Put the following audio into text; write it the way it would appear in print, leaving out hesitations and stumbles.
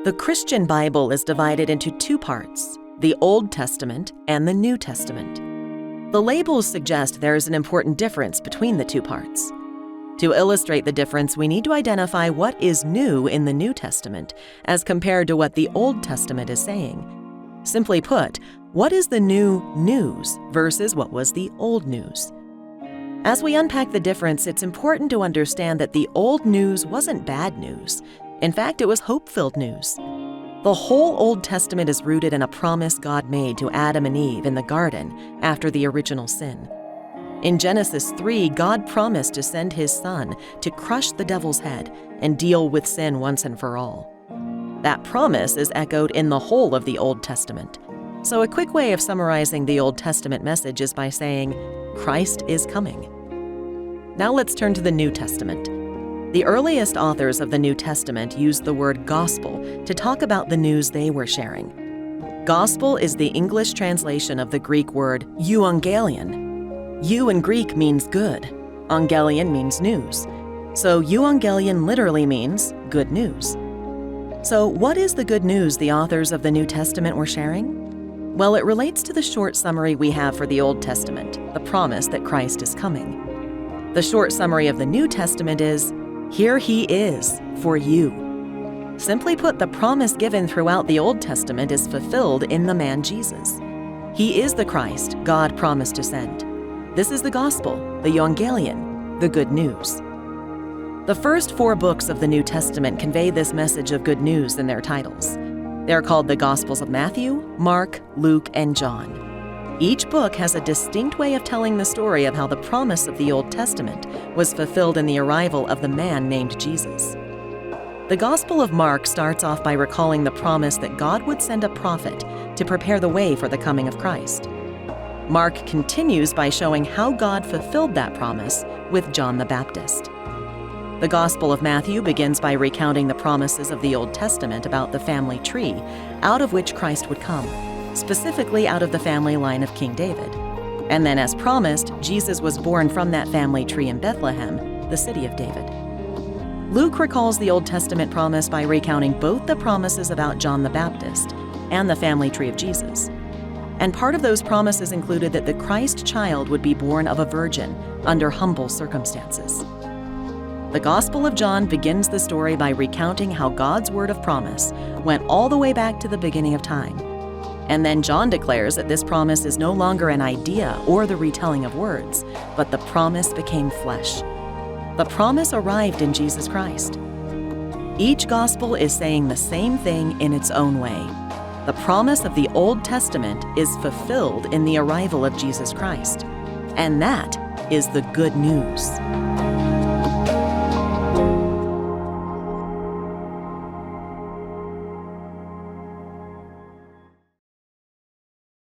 The Christian Bible is divided into two parts, the Old Testament and the New Testament. The labels suggest there is an important difference between the two parts. To illustrate the difference, we need to identify what is new in the New Testament as compared to what the Old Testament is saying. Simply put, what is the new news versus what was the old news? As we unpack the difference, it's important to understand that the old news wasn't bad news. In fact, it was hope-filled news. The whole Old Testament is rooted in a promise God made to Adam and Eve in the garden after the original sin. In Genesis 3, God promised to send His Son to crush the devil's head and deal with sin once and for all. That promise is echoed in the whole of the Old Testament. So a quick way of summarizing the Old Testament message is by saying, Christ is coming. Now let's turn to the New Testament. The earliest authors of the New Testament used the word gospel to talk about the news they were sharing. Gospel is the English translation of the Greek word euangelion. Eu in Greek means good. Angelion means news. So euangelion literally means good news. So what is the good news the authors of the New Testament were sharing? Well, it relates to the short summary we have for the Old Testament, the promise that Christ is coming. The short summary of the New Testament is, here He is for you. Simply put, the promise given throughout the Old Testament is fulfilled in the man Jesus. He is the Christ God promised to send. This is the gospel, the euangelion, the good news. The first 4 books of the New Testament convey this message of good news in their titles. They are called the Gospels of Matthew, Mark, Luke, and John. Each book has a distinct way of telling the story of how the promise of the Old Testament was fulfilled in the arrival of the man named Jesus. The Gospel of Mark starts off by recalling the promise that God would send a prophet to prepare the way for the coming of Christ. Mark continues by showing how God fulfilled that promise with John the Baptist. The Gospel of Matthew begins by recounting the promises of the Old Testament about the family tree out of which Christ would come, specifically out of the family line of King David. And then, as promised, Jesus was born from that family tree in Bethlehem, the city of David. Luke recalls the Old Testament promise by recounting both the promises about John the Baptist and the family tree of Jesus. And part of those promises included that the Christ child would be born of a virgin under humble circumstances. The Gospel of John begins the story by recounting how God's word of promise went all the way back to the beginning of time. And then John declares that this promise is no longer an idea or the retelling of words, but the promise became flesh. The promise arrived in Jesus Christ. Each gospel is saying the same thing in its own way. The promise of the Old Testament is fulfilled in the arrival of Jesus Christ. And that is the good news.